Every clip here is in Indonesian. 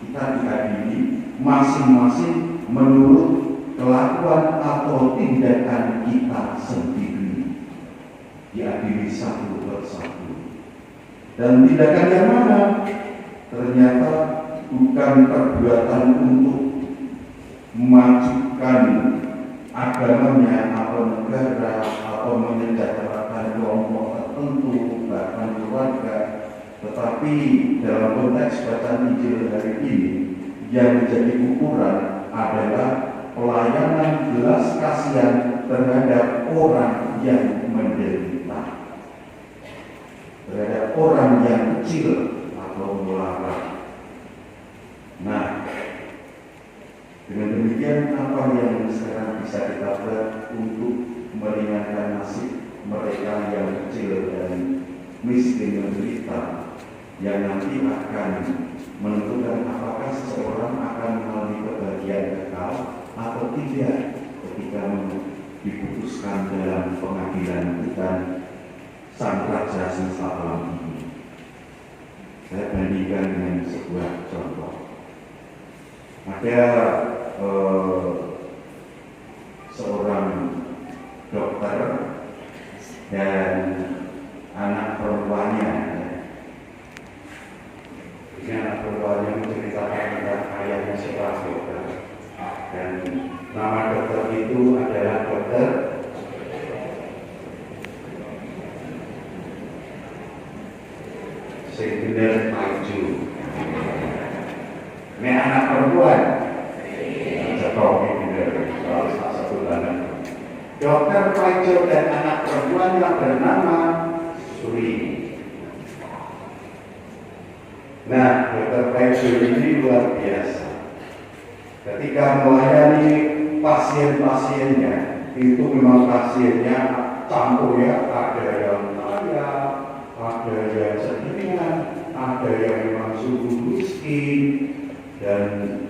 kita diadili masing-masing menurut kelakuan atau tindakan kita sendiri, diadili satu persatu. Dan tindakan yang mana ternyata bukan perbuatan untuk memajukan agamanya atau negara atau menyejahterakan kelompok tertentu bahkan keluarga, tetapi dalam konteks bacaan Injil hari ini yang menjadi ukuran adalah pelayanan belas kasihan terhadap orang yang menderita, terhadap orang yang kecil atau melarat. Nah, dengan demikian apa yang sekarang bisa kita buat untuk meringankan nasib mereka yang kecil dan miskin menderita, yang nanti akan menentukan apakah seseorang akan mengalami kebahagiaan kekal atau tidak ketika diputuskan dalam pengadilan bukan sang raja semesta alam ini. Saya bandingkan dengan sebuah contoh. Ada seorang dokter dan anak perempuannya. Ini anak perempuannya menceritakan tentang ayahnya seorang dokter, dan nama dokter itu adalah dokter Signer Maju. Ini anak perempuan, Dokter Maju dan anak perempuan yang bernama Suri. Nah, Dokter Maju ini luar biasa. Ketika melayani pasien-pasiennya, itu memang pasiennya campur ya, ada yang kaya, ada yang sederhana, ada yang memang sungguh miskin, dan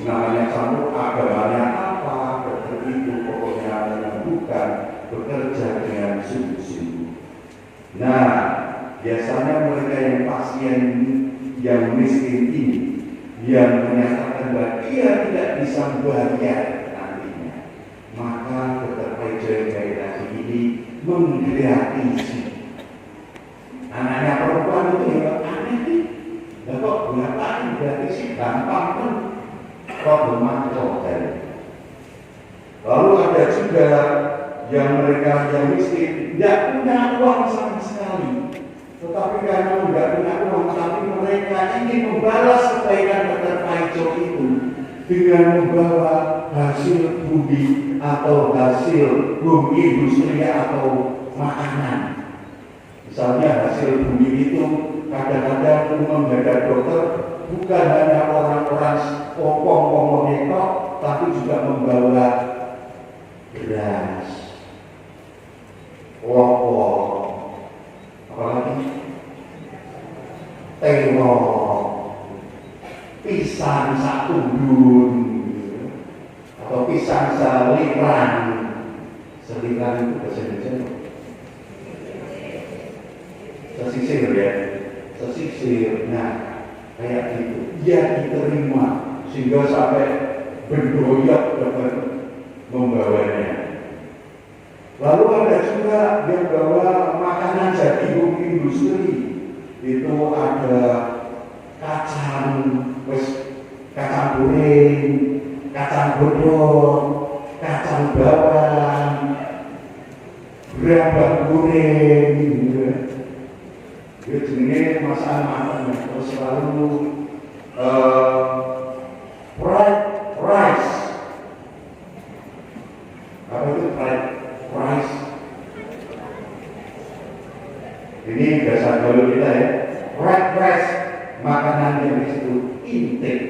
namanya campur, agamanya apa, dokter itu pokoknya bukan bekerja dengan sungguh-sungguh. Nah, biasanya mereka yang pasien yang miskin ini yang menyatakan bahwa dia tidak bisa membayar nantinya, maka dokter Paijer Gairati ini menggratiskan. Anaknya perempuan itu ya aneh nih, lah kok ngapain gratis, gampang kan, kok bermakro dari. Lalu ada juga yang mereka yang miskin tidak punya uang sama sekali, tetapi karena tidak punya uang, tapi mereka ingin membalas kebaikan dokter Paijo itu dengan membawa hasil bumi atau hasil bumi industri atau makanan. Misalnya hasil bumi itu kadang-kadang menghadap dokter bukan hanya orang-orang pokok-pokok itu, tapi juga membawa beras, lopok, apalagi terong, pisang sakundun, atau pisang seliran. Seliran itu bahasa Indonesia sesisir ya, sesisir. Nah, kayak gitu dia diterima sehingga sampai berdoyak dapat membawanya. Lalu ada juga yang bawa makanan jadi bumi industri, itu ada kacang goreng, kacang bodong, kacang bawang, berambang goreng, gitu. Itu jenisnya masakan terus selalu fried rice. Apa itu fried rice? Ini bahasa gaul kita ya. Fried rice, makanan yang disebut intik.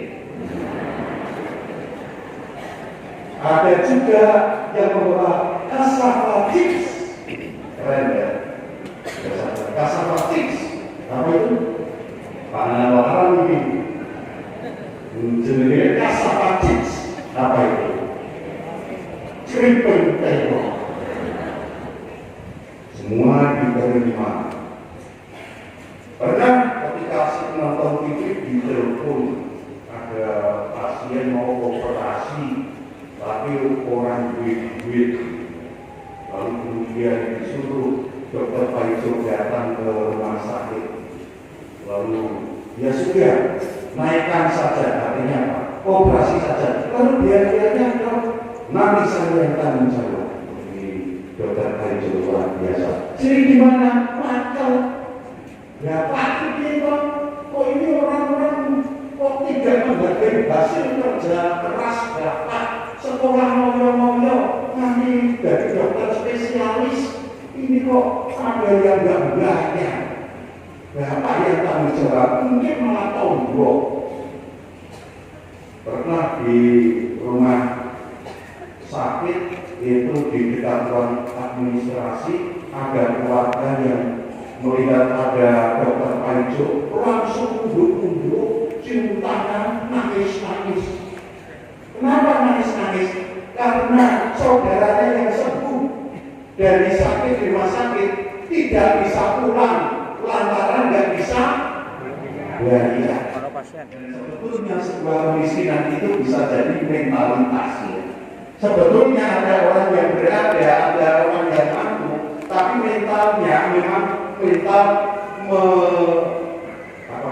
Ada juga yang membawa cassava chips. Keren ya? Cassava chips. Apa itu? Panganan lokal ini. Jenisnya cassava chips. Apa itu? Crimping terong. Semua diterima. Pernah ketika si nonton TV di telepon, ada pasien mau operasi tapi orang duit, lalu kemudian disuruh dokter Paijo datang ke rumah sakit, lalu ya sudah naikkan saja, artinya apa? Operasi saja, lalu biar-biarnya nanti saya yang tanggung jawab. Ini dokter Paijo luar biasa. Jadi gimana? Makal. Ya Pak, kok ini orang-orang kok tidak menghargai hasil kerja keras Bapak, sekolah moyo-moyo, nanti dari dokter spesialis, ini kok ada yang nggak banyak. Bapak yang tanggung jawab, mungkin malah tombok. Pernah di rumah sakit itu di dekat ruang administrasi ada keluarga yang melihat ada dokter Paijo langsung unduk-unduk, cium tangan, nangis-nangis. Kenapa nangis-nangis? Karena saudaranya yang sembuh dari sakit di rumah sakit tidak bisa pulang lantaran nggak bisa belanja. Sebetulnya sebuah kemiskinan itu bisa jadi mentalitas ya. Sebetulnya ada orang yang berada, ada orang yang mampu, tapi mentalnya memang mental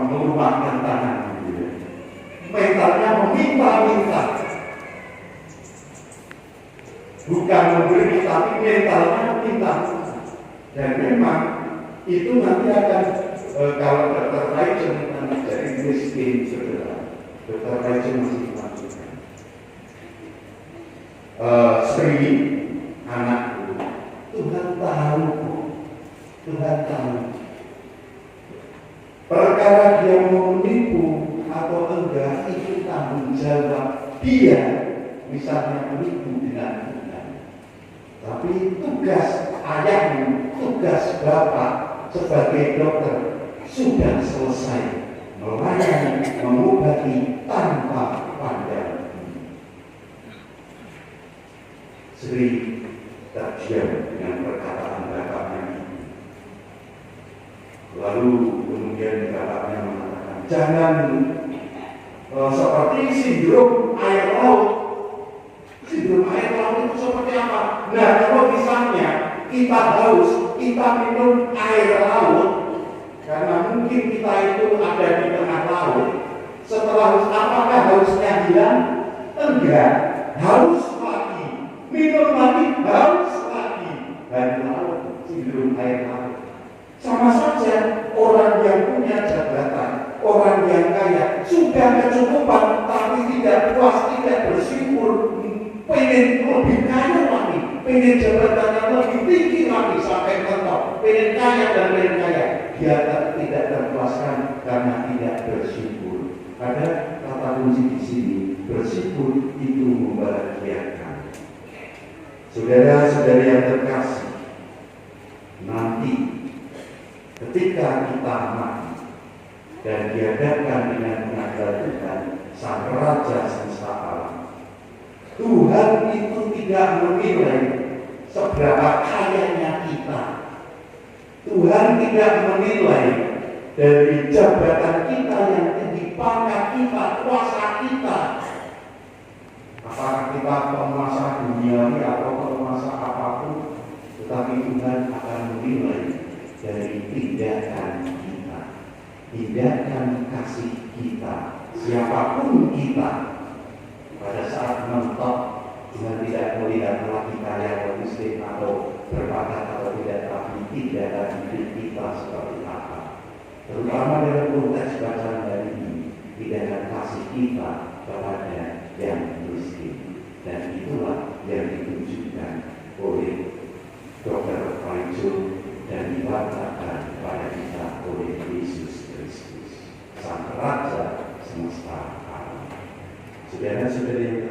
merumahkan tangan. Mentalnya meminta-minta, bukan memberi, tapi mentalnya minta. Dan memang itu nanti akan kalau dokter Paijo nanti jadi miskin saudara. Dokter Paijo masih melakukan. Sri anakku, Tuhan tahu, Tuhan tahu. Perkara dia mau menipu atau enggak itu tanggung jawab dia. Misalnya menipu dengan benar. Tapi tugas ayahmu, tugas bapak sebagai dokter sudah selesai, melayani, mengobati tanpa pandang. Sri terdiam dengan perkataan bapaknya. Lalu kemudian bapaknya mengatakan, jangan seperti sindrom air laut. Sindrom air laut itu seperti apa? Nah, kalau misalnya kita haus, kita minum air laut, karena mungkin kita itu ada di tengah laut. Setelah haus, apakah hausnya hilang? Enggak, haus lagi, minum lagi, haus lagi. Dan laut, sindrom air laut. Sama saja orang yang punya jabatan, orang yang kaya, sudah kecukupan tapi tidak puas, tidak bersyukur, pengen lebih kaya lagi, pengen jabatannya lebih tinggi lagi sampai mentok, pengen kaya dan pengen kaya, dia tidak terpuaskan karena tidak bersyukur. Ada kata kunci di sini, bersyukur itu membahagiakan. Saudara-saudari yang terkasih, nanti ketika kita mati dan dihadapkan dengan pengadilan Tuhan, Sang Raja semesta alam, Tuhan itu tidak menilai seberapa kayanya kita. Tuhan tidak menilai dari jabatan kita yang tinggi, pangkat kita, kuasa kita, apakah kita penguasa dunia atau penguasa apapun, tetapi Tuhan akan menilai dari tindakan kita, tindakan kasih kita, siapapun kita. Pada saat mentok, Tuhan tidak melihat lagi kaya atau miskin atau berbakat atau tidak, tapi tindakan hidup kita seperti apa. Terutama dalam konteks bacaan hari ini, tindakan kasih kita kepada yang miskin. Dan itulah yang ditunjukkan oleh Dr. Paijo dan diwartakan kepada kita oleh Yesus Kristus, Sang Raja semesta alam. Saudara-saudari yang